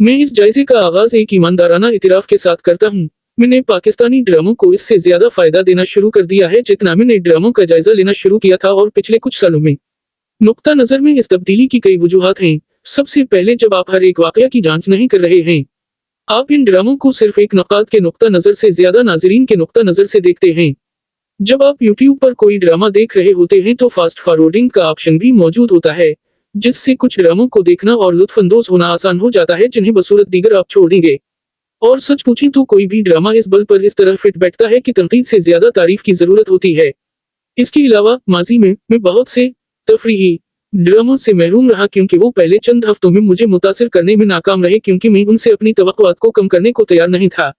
मैं इस जायजे का आगाज एक ईमानदाराना इतिराफ के साथ करता हूँ। मैंने पाकिस्तानी ड्रामों को इससे ज्यादा फायदा देना शुरू कर दिया है जितना मैंने ड्रामों का जायजा लेना शुरू किया था, और पिछले कुछ सालों में नुक्ता नजर में इस तब्दीली की कई वजूहात हैं। सबसे पहले, जब आप हर एक वाकया की जांच नहीं कर रहे हैं, आप इन ड्रामों को सिर्फ एक नक़ाद के नुक्ता नजर से ज्यादा नाजरीन के नुक्ता नजर से देखते हैं। जब आप यूट्यूब पर कोई ड्रामा देख रहे होते हैं तो फास्ट फॉरवर्डिंग का ऑप्शन भी मौजूद होता है, जिससे कुछ ड्रामों को देखना और लुत्फअंदोज होना आसान हो जाता है जिन्हें बसूरत दीगर आप छोड़ देंगे। और सच पूछें तो कोई भी ड्रामा इस बल पर इस तरह फिट बैठता है कि तनकीद से ज्यादा तारीफ की जरूरत होती है। इसके अलावा माजी में मैं बहुत से तफरीही ड्रामों से महरूम रहा क्योंकि वो पहले चंद हफ्तों में मुझे मुतासिर करने में नाकाम रहे, क्योंकि मैं उनसे अपनी तवक्कुआत को कम करने को तैयार नहीं था।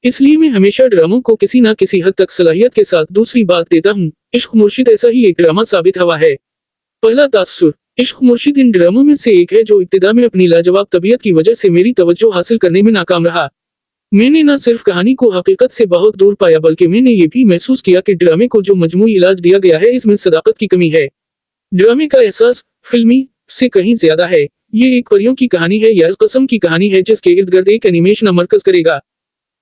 इसलिए मैं हमेशा ड्रामों को किसी न किसी हद तक सलाहियत के साथ दूसरी बात देता हूँ। इश्क मुर्शिद ऐसा ही एक ड्रामा साबित हुआ है। पहला तासुर, इश्क मुर्शिद इन ड्रामों में से एक है जो इब्तिदा में अपनी लाजवाब तबीयत की वजह से मेरी तवज्जो हासिल करने में नाकाम रहा। मैंने न सिर्फ कहानी को हकीकत से बहुत दूर पाया, बल्कि मैंने ये भी महसूस किया कि ड्रामे को जो मजमूई इलाज दिया गया है इसमें सदाकत की कमी है। ड्रामे का एहसास फिल्मी से कहीं ज्यादा है। ये एक परियों की कहानी है या इस कस्म की कहानी है जिसके इर्द गिर्द एक एनिमेशन मरकज करेगा।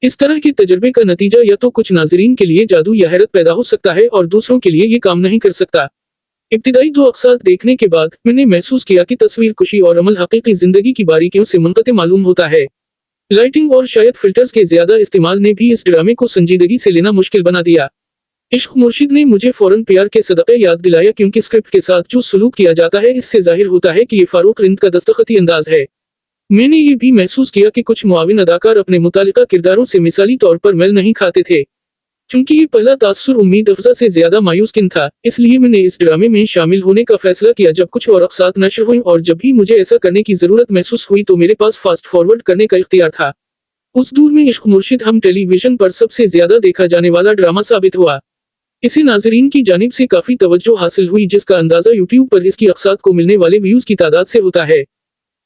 इस तरह के तजर्बे का नतीजा या तो कुछ नाजरीन के लिए जादू या हैरत पैदा हो सकता है और दूसरों के लिए ये काम नहीं कर सकता। इब्तिदाई 2 अक़सात देखने के बाद मैंने महसूस किया कि तस्वीर कुशी और अमल हकीकी जिंदगी की बारीकियों से मुनक़ते मालूम होता है। लाइटिंग और शायद फिल्टर्स के ज्यादा इस्तेमाल ने भी इस ड्रामे को संजीदगी से लेना मुश्किल बना दिया। इश्क मुर्शिद ने मुझे फौरन प्यार के सदक़े याद दिलाया, क्योंकि स्क्रिप्ट के साथ जो सलूक किया जाता है इससे जाहिर होता है कि ये फारूक रिंद का दस्तखती अंदाज है। मैंने ये भी महसूस किया कि कुछ मुआविन अदाकार अपने मुतालिका किरदारों से मिसाली तौर पर मेल नहीं खाते थे। चूंकि ये पहला तासुर उम्मीद अफजा से ज्यादा मायूस किन था, इसलिए मैंने इस ड्रामे में शामिल होने का फैसला किया। जब कुछ और अक़सात नश्र हुई और जब भी मुझे ऐसा करने की जरूरत महसूस हुई तो मेरे पास फास्ट फॉरवर्ड करने का इख्तियार था। उस दौर में इश्क मुर्शिद हम टेलीविजन पर सबसे ज्यादा देखा जाने वाला ड्रामा साबित हुआ। इसे नाजरीन की जानिब से काफी तवज्जो हासिल हुई, जिसका अंदाजा यूट्यूब पर इसकी अक़सात को मिलने वाले व्यूज की तादाद से होता है।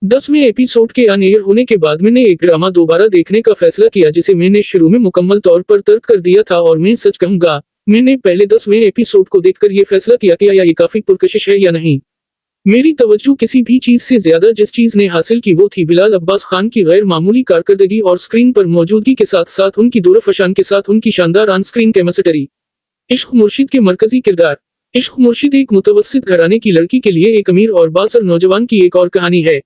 10वें एपिसोड के ऑन एयर होने के बाद मैंने एक ड्रामा दोबारा देखने का फैसला किया जिसे मैंने शुरू में मुकम्मल तौर पर तर्क कर दिया था, और मैं सच कहूंगा मैंने पहले 10वें एपिसोड को देखकर ये फैसला किया कि या ये काफी पुरकशिश है या नहीं। मेरी तवज्जो किसी भी चीज से ज्यादा जिस चीज ने हासिल की वो थी बिलाल अब्बास खान की गैर मामूली कारकर्दगी और स्क्रीन पर मौजूदगी के साथ साथ उनकी दूरफशान के साथ उनकी शानदार ऑन स्क्रीन केमिस्ट्री। इश्क मुर्शिद के मरकजी किरदार। इश्क मुर्शिद एक मुतवस्सित घराने की लड़की के लिए एक अमीर और बासर नौजवान की एक और कहानी है।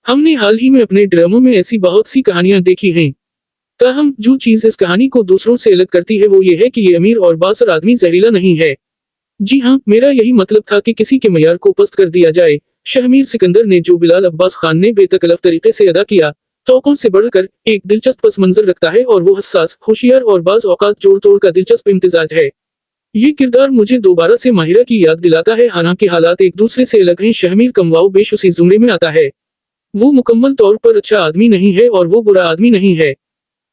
हमने हाल ही में अपने ड्रामों में ऐसी बहुत सी कहानियां देखी हैं। ताहम जो चीज इस कहानी को दूसरों से अलग करती है वो ये है कि ये अमीर और बासर आदमी जहरीला नहीं है। जी हाँ, मेरा यही मतलब था कि किसी के मयार को पस्त कर दिया जाए। शहमीर सिकंदर ने जो बिलाल अब्बास खान ने बेतकल्लफ तरीके से अदा किया, तौक़ों से बढ़कर एक दिलचस्प पस मंजर रखता है, और वो हसास, होशियार और बाज़ औक़ात जोड़ तोड़ का दिलचस्प इम्तिजाज है। ये किरदार मुझे दोबारा से माहिरा की याद दिलाता है, हालांकि हालात एक दूसरे से अलग हैं। शहमीर कमवाओ बेश उसी जुमरे में आता है। वो मुकम्मल तौर पर अच्छा आदमी नहीं है और वो बुरा आदमी नहीं है।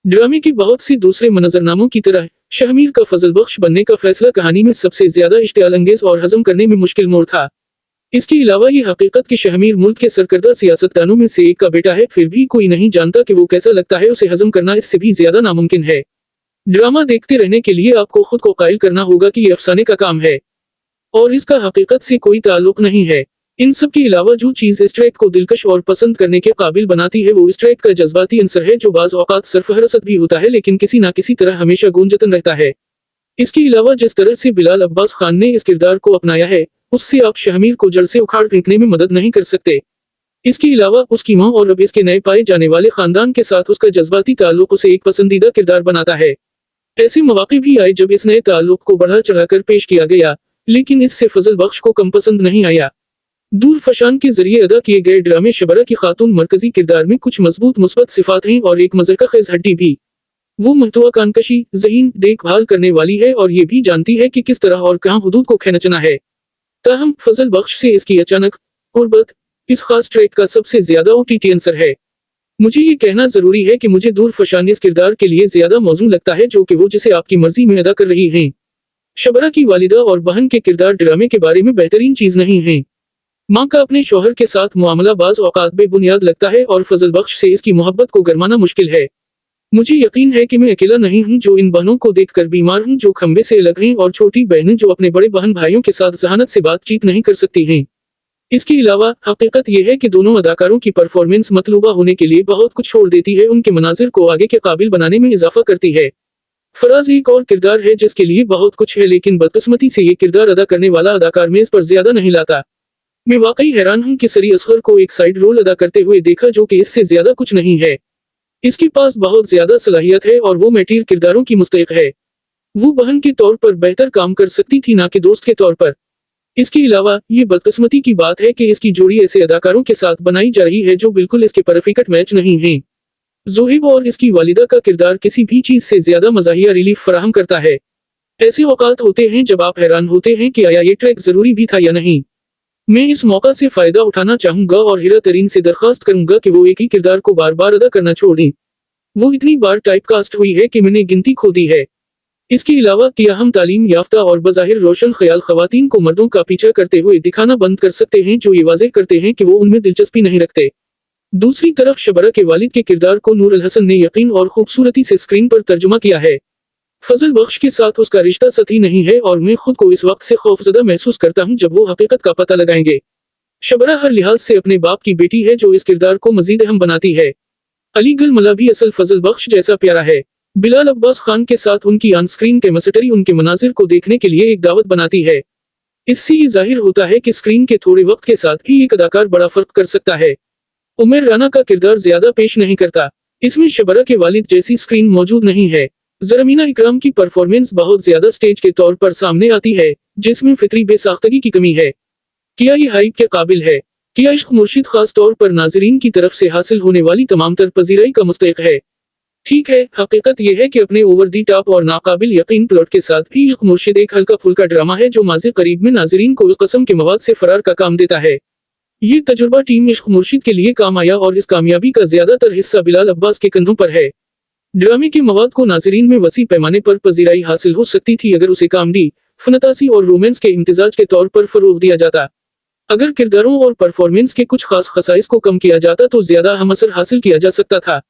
ड्रामे के बहुत से दूसरे मनजरनामों की तरह शहमीर का फजल बख्श बनने का फैसला कहानी में सबसे ज्यादा इश्तियाल अंगेज और हजम करने में मुश्किल मोड़ था। इसके अलावा ये हकीकत कि शहमीर मुल्क के सरकर्दा सियासतदानों में से एक का बेटा है, फिर भी कोई नहीं जानता कि वो कैसा लगता है, उसे हजम करना इससे भी ज्यादा नामुमकिन है। ड्रामा देखते रहने के लिए आपको खुद को कायल करना होगा कि ये अफसाने का काम है और इसका हकीकत से कोई ताल्लुक नहीं है। इन सब के अलावा जो चीज इस ट्रैक को दिलकश और पसंद करने के काबिल बनाती है वो इस ट्रैक का जज्बाती अंसर है, जो बाज़ औक़ात सरफहरसत भी होता है लेकिन किसी ना किसी तरह हमेशा गूंजतन रहता है। इसके अलावा जिस तरह से बिलाल अब्बास खान ने इस किरदार को अपनाया है, उससे आप शहमीर को जड़ से उखाड़ फेंकने में मदद नहीं कर सकते। इसके अलावा उसकी माँ और अब इसके नए पाए जाने वाले खानदान के साथ उसका जज्बाती ताल्लुक उसे एक पसंदीदा किरदार बनाता है। ऐसे मौके भी आए जब इस नए ताल्लुक को बढ़ा चढ़ाकर पेश किया गया, लेकिन इससे फजल बख्श को कम पसंद नहीं आया। दूर फशान के जरिए अदा किए गए ड्रामे शबरा की खातून मरकजी किरदार में कुछ मजबूत मुस्बत सिफात हैं और एक मज़हका खेज हड्डी भी। वो महतवा कानकशी, ज़हीन, देखभाल करने वाली है और ये भी जानती है कि किस तरह और कहाँ हुदूद को खींचना है। ताहम फजल बख्श से इसकी अचानक कुर्बत इस खास ट्रैक का सबसे ज्यादा ओटीटी अंसर है। मुझे ये कहना जरूरी है कि मुझे दूर फशान इस किरदार के लिए ज्यादा मौजूद लगता है, जो कि वो जिसे आपकी मर्जी में अदा कर रही हैं। शबरा की वालिदा और बहन के किरदार ड्रामे के बारे में बेहतरीन चीज नहीं है। माँ का अपने शौहर के साथ मुआमला बाज़ औक़ात बेबुनियाद लगता है और फजल बख्श से इसकी मोहब्बत को गरमाना मुश्किल है। मुझे यकीन है कि मैं अकेला नहीं हूँ जो इन बहनों को देखकर बीमार हूँ, जो खंबे से अलग हैं, और छोटी बहनें जो अपने बड़े बहन भाइयों के साथ जहानत से बातचीत नहीं कर सकती हैं। اس کے علاوہ حقیقت یہ ہے کہ دونوں اداکاروں کی پرفارمنس مطلوبہ ہونے کے لیے بہت کچھ چھوڑ دیتی ہے، ان کے مناظر کو آگے کے قابل بنانے میں اضافہ کرتی ہے۔ فراز ایک اور کردار ہے جس کے لیے بہت کچھ ہے، لیکن بدقسمتی سے یہ کردار ادا کرنے والا اداکار میز پر زیادہ نہیں لاتا۔ میں واقعی حیران ہوں کہ سری اصغر کو ایک سائیڈ رول ادا کرتے ہوئے دیکھا جو کہ اس سے زیادہ کچھ نہیں ہے۔ اس کے پاس بہت زیادہ صلاحیت ہے اور وہ میٹیر کرداروں کی مستحق ہے۔ وہ بہن کے طور پر بہتر کام کر سکتی تھی، نہ کہ دوست کے طور پر۔ اس کے علاوہ یہ بدقسمتی کی بات ہے کہ اس کی جوڑی ایسے اداکاروں کے ساتھ بنائی جا رہی ہے جو بالکل اس کے پرفیکٹ میچ نہیں ہیں۔ زوہیب اور اس کی والدہ کا کردار کسی بھی چیز سے زیادہ مزاحیہ ریلیف فراہم کرتا ہے۔ ایسے اوقات ہوتے ہیں جب آپ حیران ہوتے ہیں کہ آیا یہ ٹریک ضروری بھی تھا یا نہیں۔ میں اس موقع سے فائدہ اٹھانا چاہوں گا اور ہیرا ترین سے درخواست کروں گا کہ وہ ایک ہی کردار کو بار بار ادا کرنا چھوڑ دیں۔ وہ اتنی بار ٹائپ کاسٹ ہوئی ہے کہ میں نے گنتی کھو دی ہے۔ اس کے علاوہ کیا ہم تعلیم یافتہ اور بظاہر روشن خیال خواتین کو مردوں کا پیچھا کرتے ہوئے دکھانا بند کر سکتے ہیں جو یہ واضح کرتے ہیں کہ وہ ان میں دلچسپی نہیں رکھتے؟ دوسری طرف شبرہ کے والد کے کردار کو نور الحسن نے یقین اور خوبصورتی سے اسکرین پر ترجمہ کیا ہے۔ فضل بخش کے ساتھ اس کا رشتہ سطحی نہیں ہے اور میں خود کو اس وقت سے خوفزدہ محسوس کرتا ہوں جب وہ حقیقت کا پتہ لگائیں گے۔ شبرہ ہر لحاظ سے اپنے باپ کی بیٹی ہے جو اس کردار کو مزید اہم بناتی ہے۔ علی گل ملا بھی اصل فضل بخش جیسا پیارا ہے۔ بلال عباس خان کے ساتھ ان کی آن سکرین کیمسٹری ان کے مناظر کو دیکھنے کے لیے ایک دعوت بناتی ہے۔ اس سے یہ ظاہر ہوتا ہے کہ سکرین کے تھوڑے وقت کے ساتھ بھی ایک اداکار بڑا فرق کر سکتا ہے۔ عمیر رانا کا کردار زیادہ پیش نہیں کرتا۔ اس میں شبرہ کے والد جیسی سکرین موجود نہیں ہے۔ زرمینہ اکرام کی پرفارمنس بہت زیادہ سٹیج کے طور پر سامنے آتی ہے، جس میں فطری بے ساختگی کی کمی ہے۔ کیا یہ ہائپ کے قابل ہے؟ کیا عشق مرشد خاص طور پر ناظرین کی طرف سے حاصل ہونے والی تمام تر پذیرائی کا مستحق ہے؟ ٹھیک ہے، حقیقت یہ ہے کہ اپنے اوور دی ٹاپ اور ناقابل یقین پلاٹ کے ساتھ بھی عشق مرشد ایک ہلکا پھلکا ڈرامہ ہے جو ماضی قریب میں ناظرین کو اس قسم کے مواد سے فرار کا کام دیتا ہے۔ یہ تجربہ ٹیم عشق مرشد کے لیے کام آیا اور اس کامیابی کا زیادہ تر حصہ بلال عباس کے کندھوں پر ہے۔ ڈرامے کے مواد کو ناظرین میں وسیع پیمانے پر پذیرائی حاصل ہو سکتی تھی اگر اسے کامیڈی، فنتاسی اور رومانس کے امتزاج کے طور پر فروغ دیا جاتا۔ اگر کرداروں اور پرفارمنس کے کچھ خاص خصائص کو کم کیا جاتا تو زیادہ اہم اثر حاصل کیا جا سکتا تھا۔